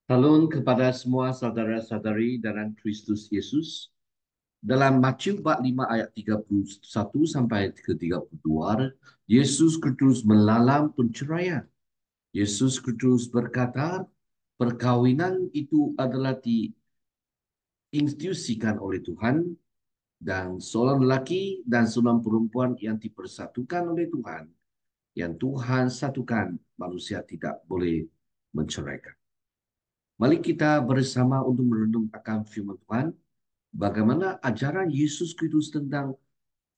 Salam kepada semua saudara-saudari dalam Kristus Yesus. Dalam Matius bab 5 ayat 31 sampai ke 32, Yesus Kristus melalang penceraian. Yesus Kristus berkata, perkawinan itu adalah diinstitusikan oleh Tuhan dan seorang lelaki dan seorang perempuan yang dipersatukan oleh Tuhan. Yang Tuhan satukan, manusia tidak boleh menceraikan. Mari kita bersama untuk merenung akan firman Tuhan. Bagaimana ajaran Yesus Kristus tentang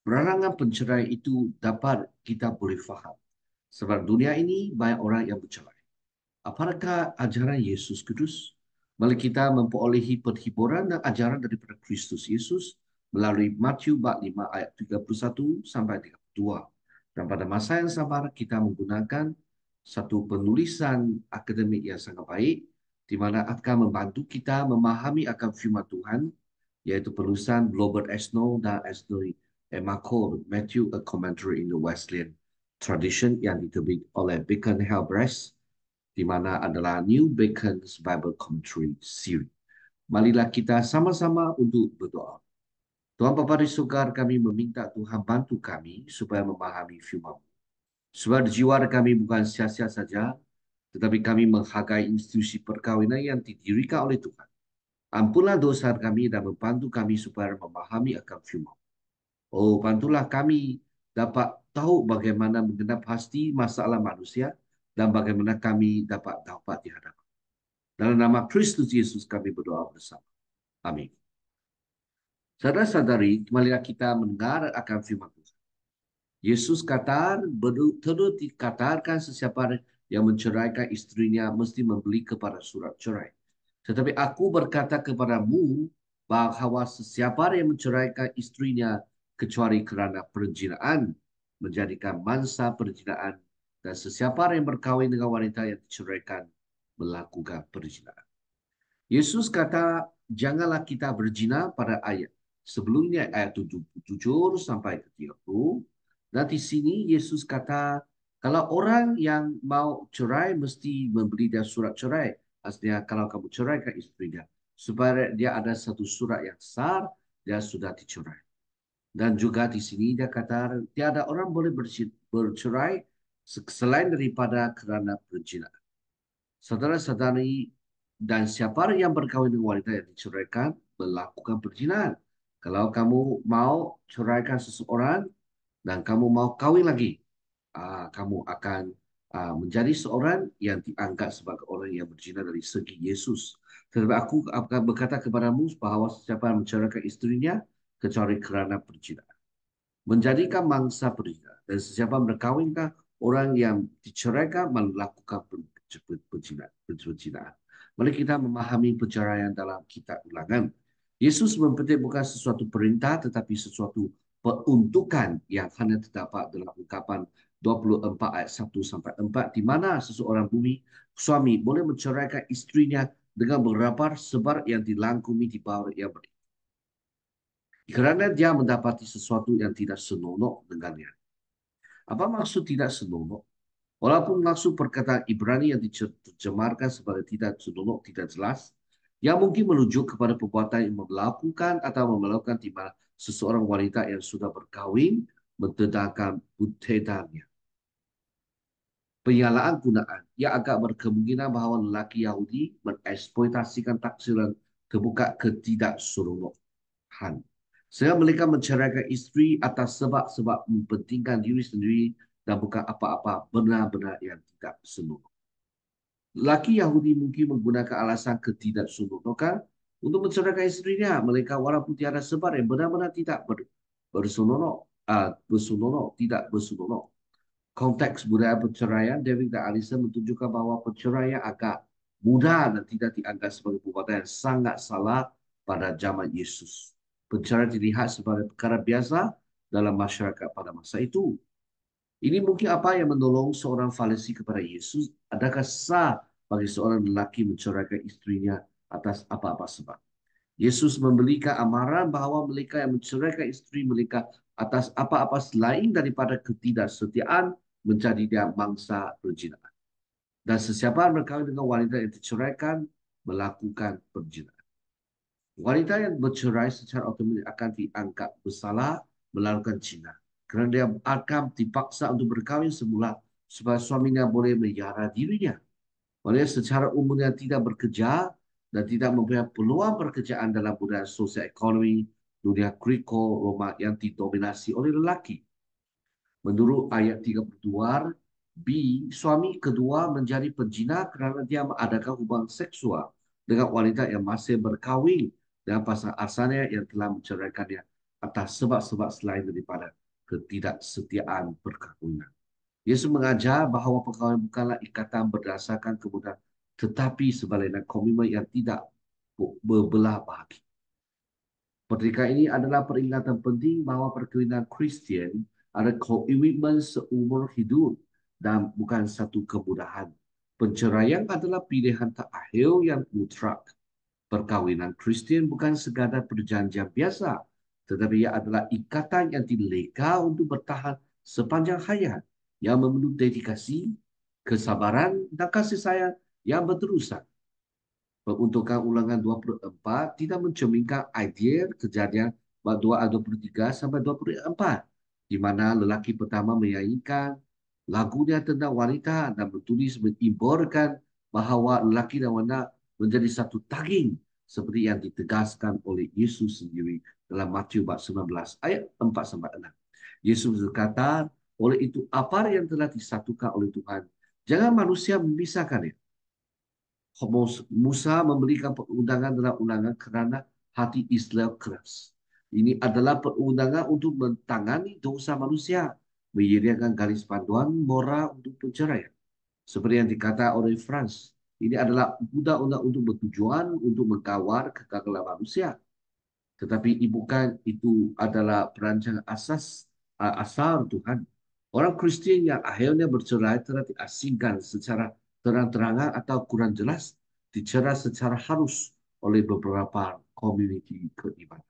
perarangan pencerai itu dapat kita boleh faham. Sebab dunia ini banyak orang yang bercerai. Apakah ajaran Yesus Kristus? Mari kita memperolehi perhiburan dan ajaran daripada Kristus Yesus melalui Matius bab 5 ayat 31 sampai 32. Dan pada masa yang sabar kita menggunakan satu penulisan akademik yang sangat baik di mana akan membantu kita memahami akan firman Tuhan, yaitu penulisan Robert Esno dan Esno Marco Matthew A Commentary in the Wesleyan Tradition yang diterbit oleh Bacon Hallbreast, di mana adalah New Bacon's Bible Commentary Series. Marilah kita sama-sama untuk berdoa. Tuhan Bapa di surga, kami meminta Tuhan bantu kami supaya memahami firman. Sebab jiwa kami bukan sia-sia saja, tetapi kami menghargai institusi perkawinan yang didirikan oleh Tuhan. Ampunlah dosa kami dan membantu kami supaya memahami akan firman. Oh, bantulah kami dapat tahu bagaimana menggenap pasti masalah manusia dan bagaimana kami dapat di hadapan. Dalam nama Kristus Yesus kami berdoa bersama. Amin. Saudara-saudari, marilah kita mendengar akan firman Tuhan. Yesus kata, terus dikatakan sesiapa yang menceraikan istrinya mesti membeli kepada surat cerai. Tetapi aku berkata kepadamu bahawa sesiapa yang menceraikan istrinya kecuali kerana perzinahan menjadikan mangsa perzinahan, dan sesiapa yang berkahwin dengan wanita yang diceraikan melakukan perzinahan. Yesus kata, janganlah kita berzina pada ayat sebelumnya ayat 77 sampai ke 30. Dan di sini Yesus kata, kalau orang yang mau cerai mesti membeli dia surat cerai. Artinya kalau kamu ceraikan istrinya, supaya dia ada satu surat yang sah, dia sudah dicerai. Dan juga di sini dia kata, tiada orang boleh bercerai selain daripada kerana perzinahan. Saudara-saudari, dan siapa yang berkahwin dengan wanita yang diceraikan melakukan perzinahan. Kalau kamu mau ceraikan seseorang dan kamu mau kawin lagi, kamu akan menjadi seorang yang dianggap sebagai orang yang berzina dari segi Yesus. Tetapi aku akan berkata kepadamu bahawa siapa yang menceraikan istrinya kecuali kerana perzinahan, menjadikan mangsa perzinahan, dan sesiapa berkahwinkah orang yang diceraikan melakukan perzinahan. Mari kita memahami perceraian dalam kitab Ulangan. Yesus mempetik bukan sesuatu perintah tetapi sesuatu peruntukan yang hanya terdapat dalam ungkapan 24 ayat 1 sampai 4, di mana seseorang suami boleh menceraikan istrinya dengan beberapa sebab yang dilangkumi di bawah yang berikut. Kerana dia mendapati sesuatu yang tidak senonoh dengannya. Apa maksud tidak senonoh? Walaupun maksud perkataan Ibrani yang diterjemahkan sebagai tidak senonoh tidak jelas, yang mungkin merujuk kepada perbuatan yang melakukan atau melakukan di mana seseorang wanita yang sudah berkahwin mentedahkan butedannya. Penyalaan gunaan yang agak berkemungkinan bahawa lelaki Yahudi mengeksploitasikan taksiran terbuka ketidaksenonohan, sehingga mereka menceraikan istri atas sebab-sebab mempentingkan diri sendiri dan bukan apa-apa benar-benar yang tidak senonoh. Lelaki Yahudi mungkin menggunakan alasan ketidaksenonohan untuk menceraikan istrinya. Mereka walaupun tiada sebab yang benar-benar tidak bersenonoh, tidak bersenonoh. Konteks budaya perceraian, David dan Alison menunjukkan bahawa perceraian agak mudah dan tidak dianggap sebagai perbuatan yang sangat salah pada zaman Yesus. Perceraian dilihat sebagai perkara biasa dalam masyarakat pada masa itu. Ini mungkin apa yang menolong seorang Farisi kepada Yesus. Adakah sah bagi seorang lelaki menceraikan istrinya atas apa-apa sebab? Yesus memberikan amaran bahawa mereka yang menceraikan istri mereka atas apa-apa selain daripada ketidaksetiaan menjadi dia mangsa perzinahan. Dan sesiapa yang berkahwin dengan wanita yang diceraikan melakukan perzinahan. Wanita yang bercerai secara otomatis akan dianggap bersalah melakukan zina kerana dia akan dipaksa untuk berkahwin semula supaya suaminya boleh melihara dirinya. Maksudnya secara umumnya tidak bekerja dan tidak mempunyai peluang pekerjaan dalam budaya sosial ekonomi dunia Greko Roma yang didominasi oleh lelaki. Menurut ayat 32 B, suami kedua menjadi penzina kerana dia mengadakan hubungan seksual dengan wanita yang masih berkahwin dengan pasangan asalnya yang telah menceraikannya atas sebab-sebab selain daripada ketidaksetiaan perkahwinan. Yesus mengajar bahawa perkahwinan bukanlah ikatan berdasarkan kemudahan, tetapi sebaliknya komitmen yang tidak berbelah bagi. Pernikahan ini adalah peringatan penting bahawa perkahwinan Kristian ada komitmen seumur hidup dan bukan satu kemudahan. Penceraian adalah pilihan terakhir yang mutlak. Perkahwinan Kristian bukan sekadar perjanjian biasa, tetapi ia adalah ikatan yang dileka untuk bertahan sepanjang hayat, yang memerlukan dedikasi, kesabaran, dan kasih sayang yang berterusan. Peruntukan ulangan 24 tidak mencerminkan idea kejadian bab 23 sampai 24, di mana lelaki pertama menyanyikan lagunya tentang wanita dan bertulis mengibarkan bahawa lelaki dan wanita menjadi satu daging seperti yang ditegaskan oleh Yesus sendiri dalam Matius bab 19 ayat 4 sampai 6. Yesus berkata, oleh itu apa yang telah disatukan oleh Tuhan, jangan manusia memisahkannya. Musa memberikan perundangan dalam undangan kerana hati Israel keras. Ini adalah perundangan untuk mentangani dosa manusia, menyediakan garis panduan moral untuk penceraian. Seperti yang dikata oleh Franz, ini adalah undang-undang untuk bertujuan untuk mengkawal kegagalan manusia. Tetapi bukan itu adalah perancangan asal Tuhan. Orang Kristian yang akhirnya bercerai telah diasingkan secara terang-terangan atau kurang jelas, dicerai secara halus oleh beberapa komuniti keimanan.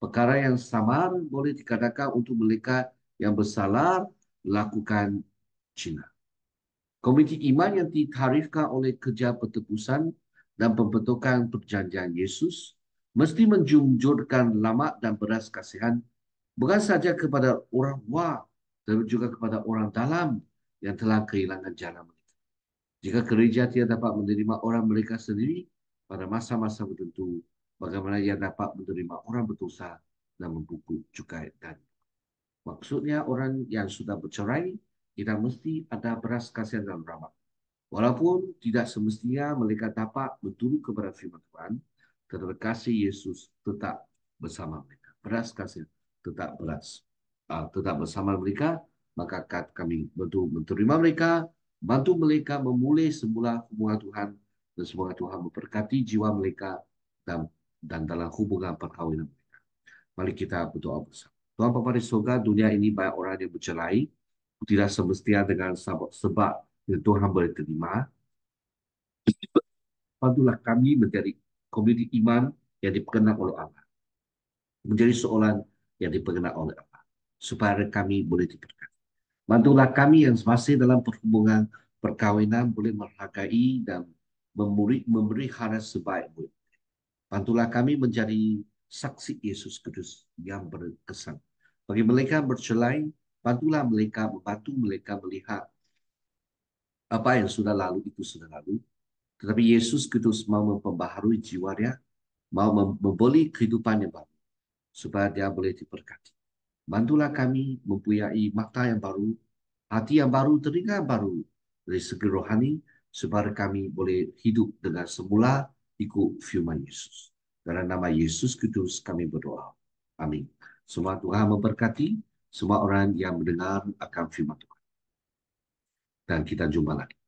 Perkara yang samar boleh dikatakan untuk mereka yang bersalah lakukan zina. Komuniti iman yang ditarifkan oleh kerja pertebusan dan pembentukan perjanjian Yesus mesti menjunjurkan lamak dan beras kasihan bukan saja kepada orang luar, tetapi juga kepada orang dalam yang telah kehilangan jalan mereka. Jika gereja tidak dapat menerima orang mereka sendiri pada masa-masa tertentu, bagaimana ia dapat menerima orang berdosa dan membungkuk cukai dan maksudnya orang yang sudah bercerai tidak mesti ada beras kasihan dan rahmat. Walaupun tidak semestinya mereka dapat berturut kepada firman Tuhan, tetapi kasih Yesus tetap bersama mereka. Beras kasih tetap bersama mereka, maka kami betul menerima mereka, bantu mereka memulai semula hubungan Tuhan, dan semoga Tuhan memberkati jiwa mereka dan dalam hubungan perkahwinan mereka. Mari kita berdoa bersama. Tuhan Bapa di surga, dunia ini banyak orang yang bercerai, tidak semestinya dengan sebab yang Tuhan boleh terima. Bantulah kami menjadi komuniti iman yang diperkenan oleh Allah. Menjadi seorang yang diperkenan oleh Allah. Supaya kami boleh diberkati. Bantulah kami yang masih dalam perhubungan perkahwinan boleh menghargai dan memberi hara sebaik-baik. Bantulah kami menjadi saksi Yesus Kristus yang berkesan. Bagi mereka bercerai, bantulah mereka, membantu mereka melihat apa yang sudah lalu itu sudah lalu. Tetapi Yesus Kristus mau memperbaharui jiwa dia, mau memberi kehidupan yang baru, supaya dia boleh diberkati. Bantulah kami mempunyai mata yang baru, hati yang baru, telinga yang baru dari segi rohani, supaya kami boleh hidup dengan semula ikut firman Yesus. Dalam nama Yesus Kristus kami berdoa. Amin. Semua Tuhan memberkati semua orang yang mendengar akan firman Tuhan. Dan kita jumpa lagi.